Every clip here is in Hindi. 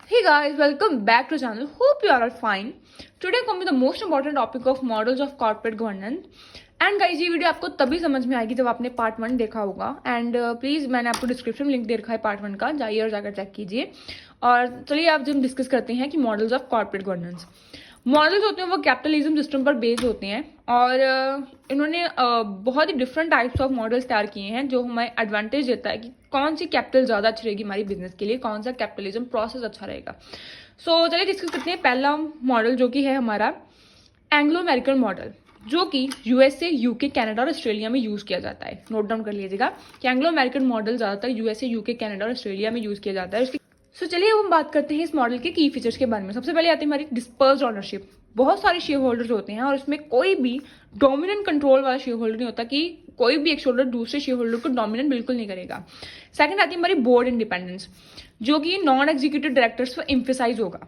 Hey guys, welcome back to the channel. Hope you are all fine. Today come with the most important topic of models of corporate governance. And guys ये वीडियो आपको तभी समझ में आएगी जब आपने पार्ट 1 देखा होगा. एंड प्लीज मैंने आपको डिस्क्रिप्शन में लिंक दे रखा है पार्ट 1 का, जाइए और जाकर चेक कीजिए. और चलिए आप जब डिस्कस करते हैं कि models of corporate governance. Models होते हैं वो कैपिटलिज्म सिस्टम पर बेस्ड होते हैं और इन्होंने बहुत ही डिफरेंट टाइप्स ऑफ मॉडल्स तैयार किए हैं जो हमें एडवांटेज देता है कि कौन सी कैपिटल ज़्यादा अच्छी रहेगी हमारी बिजनेस के लिए, कौन सा कैपिटलिज्म प्रोसेस अच्छा रहेगा. सो चलिए डिस्कस करते हैं. पहला मॉडल जो कि है हमारा एंग्लो अमेरिकन मॉडल, जो कि यूएसए, यूके, कनाडा और ऑस्ट्रेलिया में यूज़ किया जाता है. नोट डाउन कर लीजिएगा कि एंग्लो अमेरिकन मॉडल ज़्यादातर यूएसए, यूके, कनाडा और ऑस्ट्रेलिया में यूज़ किया जाता है. सो चलिए अब हम बात करते हैं इस मॉडल के की फीचर्स के बारे में. सबसे पहले आती है हमारी डिस्पर्स्ड ओनरशिप. बहुत सारे शेयर होल्डर्स होते हैं और इसमें कोई भी डोमिनेंट कंट्रोल वाला शेयर होल्डर नहीं होता कि कोई भी एक शेयर होल्डर दूसरे शेयर होल्डर को डोमिनेंट बिल्कुल नहीं करेगा. सेकंड आती है हमारी बोर्ड इंडिपेंडेंस, जो कि नॉन एग्जीक्यूटिव डायरेक्टर्स पर एम्फेसाइज होगा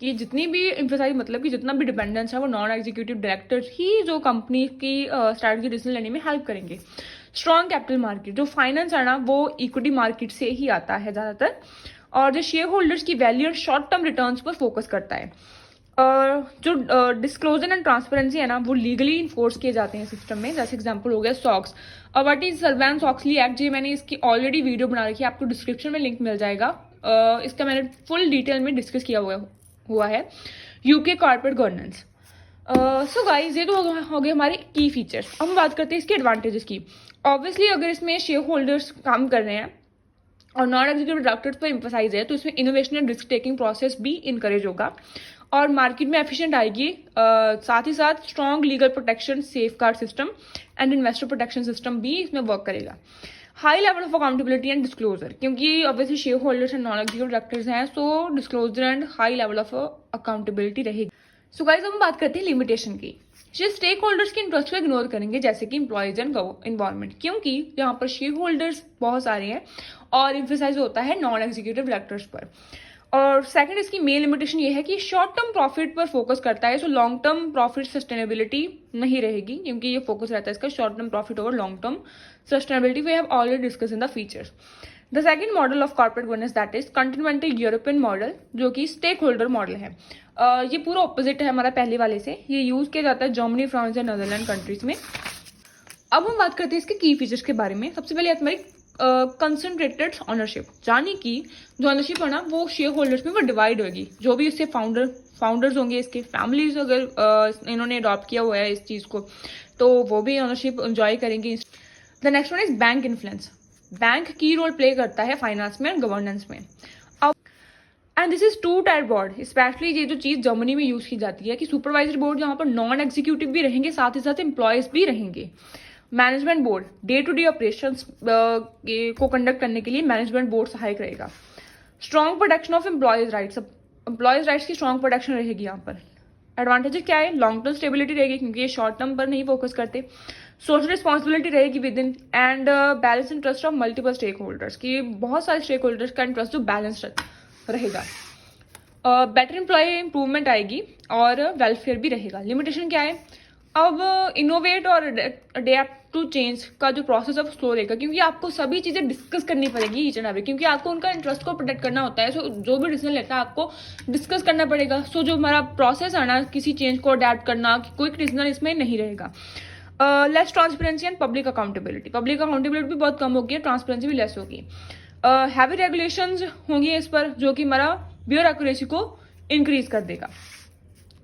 कि जितनी भी एम्फेसाइज मतलब कि जितना भी डिपेंडेंस है वो नॉन एग्जीक्यूटिव डायरेक्टर्स ही जो कंपनी की स्ट्रैटेजी डिसीजन लेने में हेल्प करेंगे. स्ट्रॉन्ग कैपिटल मार्केट, जो फाइनेंस है ना वो इक्विटी मार्केट से ही आता है ज़्यादातर, और जो शेयर होल्डर्स की वैल्यू और शॉर्ट टर्म रिटर्न्स पर फोकस करता है. जो डिस्क्लोजर एंड ट्रांसपेरेंसी है ना वो लीगली इन्फोर्स किए जाते हैं सिस्टम में. जैसे एग्जांपल हो गया सॉक्स. व्हाट इज सर्बैन-ऑक्सली एक्ट, जी मैंने इसकी ऑलरेडी वीडियो बना रखी है, आपको डिस्क्रिप्शन में लिंक मिल जाएगा. इसका मैंने फुल डिटेल में डिस्कस किया हुआ है. UK corporate governance. So guys ये तो हो गए हमारे की फीचर्स. अब हम बात करते हैं इसके एडवांटेजेस की. ऑब्वियसली अगर इसमें शेयर होल्डर्स काम कर रहे हैं और नॉन एग्जीक्यूटिव डायरेक्टर्स पर एम्फसाइज है तो इसमें innovation and risk taking process भी इनकरेज होगा और मार्केट में एफिशिएंट आएगी. साथ ही साथ strong legal protection, safeguard system and investor protection system भी इसमें वर्क करेगा. High level of accountability and disclosure, क्योंकि obviously shareholders and non executive directors हैं, so disclosure and high level of accountability रहेगी. सो गाइस हम बात करते हैं लिमिटेशन की. जो स्टेक होल्डर्स के इंटरेस्ट को इग्नोर करेंगे जैसे कि एम्प्लॉयज एंड इन्वायरमेंट, क्योंकि यहाँ पर शेयर होल्डर्स बहुत सारे हैं और एम्फेसाइज होता है नॉन एग्जीक्यूटिव डायरेक्टर्स पर. और सेकंड इसकी मेन लिमिटेशन ये है कि शॉर्ट टर्म प्रॉफिट पर फोकस करता है, so long term profit sustainability नहीं रहेगी, क्योंकि ये फोकस रहता है इसका short term profit over long term sustainability. We have already discuss in the features. The second model of corporate governance that is continental European model, जो कि स्टेक होल्डर मॉडल है. ये पूरा ऑपोजिट है हमारा पहले वाले से. ये यूज किया जाता है जर्मनी, फ्रांस या नीदरलैंड कंट्रीज में. अब हम बात करते हैं इसके की फीचर्स के बारे में. सबसे पहले हमारी कंसंट्रेटेड ऑनरशिप, यानी कि जो ऑनरशिप है ना वो शेयर होल्डर्स में वो डिवाइड होगी. जो भी उससे फाउंडर्स होंगे, इसके फैमिलीज अगर इन्होंने अडॉप्ट किया हुआ है इस चीज़ को तो वो भी ऑनरशिप एंजॉय करेंगे. The next one is bank influence. Bank की रोल प्ले करता है फाइनेंस में एंड गवर्नेंस में. And this is two tier board. Specially ये जो चीज़ जर्मनी में यूज की जाती है कि सुपरवाइजरी बोर्ड जहाँ पर नॉन एग्जीक्यूटिव भी रहेंगे, साथ ही साथ एम्प्लॉयज भी रहेंगे. Management board day to day operations को कंडक्ट करने के लिए मैनेजमेंट बोर्ड सहायक रहेगा. Strong protection of employees rights. Employees rights की स्ट्रॉन्ग प्रोटेक्शन रहेगी यहाँ पर. एडवांटेजेस क्या है? लॉन्ग टर्म स्टेबिलिटी रहेगी क्योंकि ये शॉर्ट टर्म पर नहीं फोकस करते. सोशल रिस्पॉन्सिबिलिटी रहेगी within and balance interest of multiple stake holders, की बहुत सारे स्टेक होल्डर्स का इंटरेस्ट जो बैलेंस रहेगा. बेटर एम्प्लॉय इंप्रूवमेंट आएगी और वेलफेयर भी रहेगा. लिमिटेशन क्या है? अब इनोवेट और अडेप्ट टू चेंज का जो प्रोसेस है वो स्लो रहेगा, क्योंकि आपको सभी चीज़ें डिस्कस करनी पड़ेगी ईच एंड एवरी, क्योंकि आपको उनका इंटरेस्ट को प्रोटेक्ट करना होता है. सो जो भी डिसीजन लेता है आपको डिस्कस करना पड़ेगा. सो जो हमारा प्रोसेस है ना किसी चेंज को अडेप्ट करना, क्विक डिसीजन इसमें नहीं रहेगा. Less transparency and public accountability. Public accountability भी बहुत कम होगी, ट्रांसपेरेंसी भी लेस होगी. हैवी रेगुलेशंस होंगी इस पर, जो कि हमारा ब्यूरोक्रेसी को इंक्रीज कर देगा.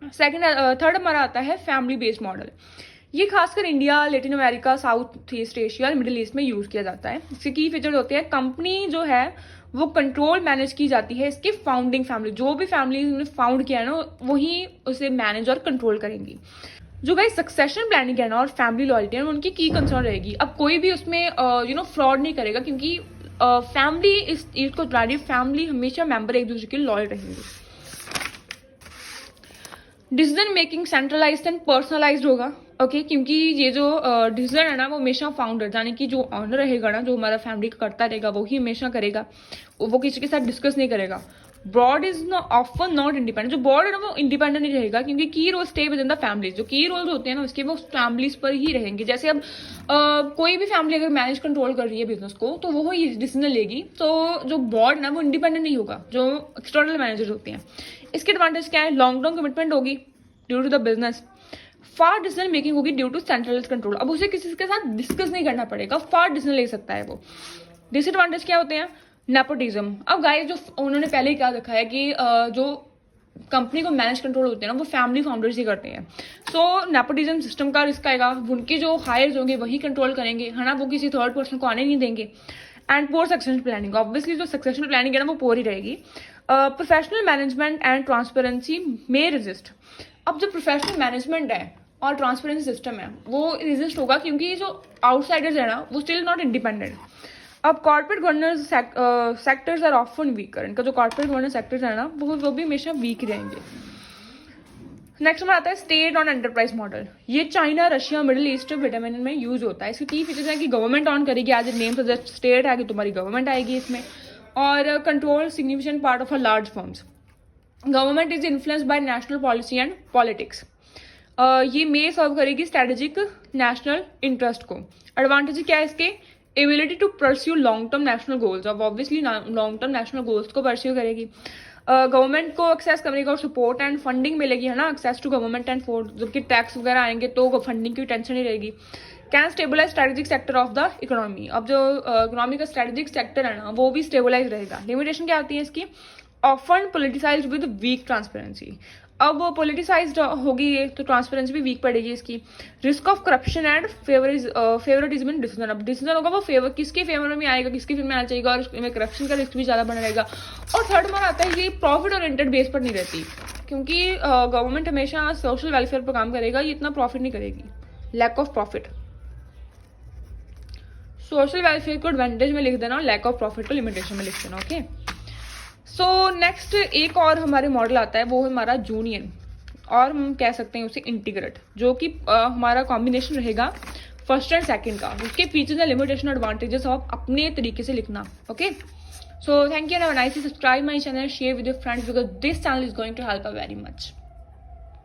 थर्ड हमारा आता है फैमिली बेस्ड मॉडल. ये खासकर India, Latin America, south east Asia और मिडिल ईस्ट में यूज किया जाता है. इसके की फीचर होते हैं कंपनी जो है वो कंट्रोल मैनेज की जाती है इसके फाउंडिंग फैमिली. जो भी फैमिली ने फाउंड किया है ना वही उसे मैनेज और कंट्रोल करेंगी. जो भाई सक्सेशन प्लानिंग है ना और फैमिली लॉयल्टी है उनकी की कंसर्न रहेगी. अब कोई भी उसमें फ्रॉड नहीं करेगा, क्योंकि फैमिली इस चीज को फैमिली हमेशा मेंबर एक दूसरे के लॉयल रहेंगे. Decision making centralised and personalised होगा. ओके क्योंकि ये जो डिसीजन है ना वो हमेशा फाउंडर यानी कि जो ऑनर रहेगा ना, जो हमारा फैमिली का करता रहेगा वो ही हमेशा करेगा, वो किसी के साथ डिस्कस नहीं करेगा. Board is often not independent. जो बोर्ड है ना वो इंडिपेंडेंट नहीं रहेगा, क्योंकि key role stay within the families. जो की रोल्स होते हैं ना उसके वो फैमिलीज पर ही रहेंगे। जैसे अब कोई भी फैमिली अगर मैनेज कंट्रोल कर रही है बिजनेस को तो वो ही डिसीजन लेगी। तो जो बोर्ड है ना वो इंडिपेंडेंट नहीं होगा, जो एक्सटर्नल मैनेजर्स होते हैं। इसके एडवांटेज क्या है? लॉन्ग टर्म कमिटमेंट होगी due to the business. Far decision making होगी ड्यू टू सेंट्रलाइज्ड कंट्रोल। अब उसे किसी के साथ डिस्कस नहीं करना पड़ेगा, फार डिसीजन ले सकता है वो। डिसएडवांटेज क्या होते हैं? नेपोटिज्म। अब गाइस जो उन्होंने पहले ही कहा रखा है कि जो कंपनी को मैनेज कंट्रोल होते हैं ना वो फैमिली फाउंडर्स ही करते हैं। सो नेपोटिज्म सिस्टम का रिस्क आएगा। उनके जो हायर्स होंगे वही कंट्रोल करेंगे, है ना, वो किसी थर्ड पर्सन को आने नहीं देंगे। And poor succession planning, obviously जो सक्सेशन प्लानिंग है ना वो पोर ही रहेगी। प्रोफेशनल मैनेजमेंट एंड ट्रांसपेरेंसी में रेजिस्ट। अब जो प्रोफेशनल मैनेजमेंट है और ट्रांसपेरेंसी सिस्टम है वो रेजिस्ट होगा, क्योंकि जो आउटसाइडर्स है ना वो स्टिल नॉट इंडिपेंडेंट। अब corporate governance sectors are often weaker. इनका जो कॉर्पोरेट गवर्नेंस सेक्टर्स है ना वो भी हमेशा वीक रहेंगे। नेक्स्ट में आता है स्टेट ऑन एंटरप्राइज मॉडल। ये China, Russia, Middle East, Vietnam में यूज होता है। इसके की फीचर्स है कि गवर्नमेंट ऑन करेगी, as a name suggest state है कि तुम्हारी गवर्नमेंट आएगी इसमें। और control significant part of a large firms. Government is influenced by national policy and politics. ये मे सर्व करेगी स्ट्रेटेजिक नेशनल इंटरेस्ट को। एडवांटेज क्या है इसके? Ability to pursue long term national goals. अब obviously long term national goals को परस्यू करेगी। गवर्नमेंट को एक्सेस करेगा और सपोर्ट एंड फंडिंग मिलेगी, है ना, access to government and fort. जबकि टैक्स वगैरह आएंगे तो फंडिंग की टेंशन नहीं रहेगी। Can stabilise strategic sector of the economy. अब जो इकोनॉमी का स्ट्रेटेजिक सेक्टर है ना वो भी स्टेबलाइज रहेगा। लिमिटेशन क्या आती है इसकी? Often politicised with weak transparency. अब वो पोलिटिसाइज्ड होगी ये तो ट्रांसपेरेंसी भी वीक पड़ेगी इसकी। Risk of corruption and favouritism in decision. अब डिसीजन होगा वो फेवर किसके फेवर में आएगा, किसके फेवर में आना चाहिए, और इसमें करप्शन का रिस्क भी ज़्यादा बना रहेगा। और थर्ड वन आता है ये प्रॉफिट ओरिएंटेड बेस पर नहीं रहती, क्योंकि गवर्नमेंट हमेशा सोशल वेलफेयर पर काम करेगा, ये इतना प्रॉफिट नहीं करेगी। Lack of profit. Social welfare को एडवांटेज में लिख देना, लैक ऑफ प्रॉफिट को लिमिटेशन में लिख देना। ओके, सो नेक्स्ट एक और हमारे मॉडल आता है, वो है हमारा जूनियन, और हम कह सकते हैं उसे इंटीग्रेट, जो कि हमारा कॉम्बिनेशन रहेगा फर्स्ट एंड सेकंड का। उसके फीचर्स एंड लिमिटेशन एडवांटेजेस आप अपने तरीके से लिखना। Okay, so thank you and have a nice day. Subscribe my channel, share with your friends, because this channel is going to help a very much.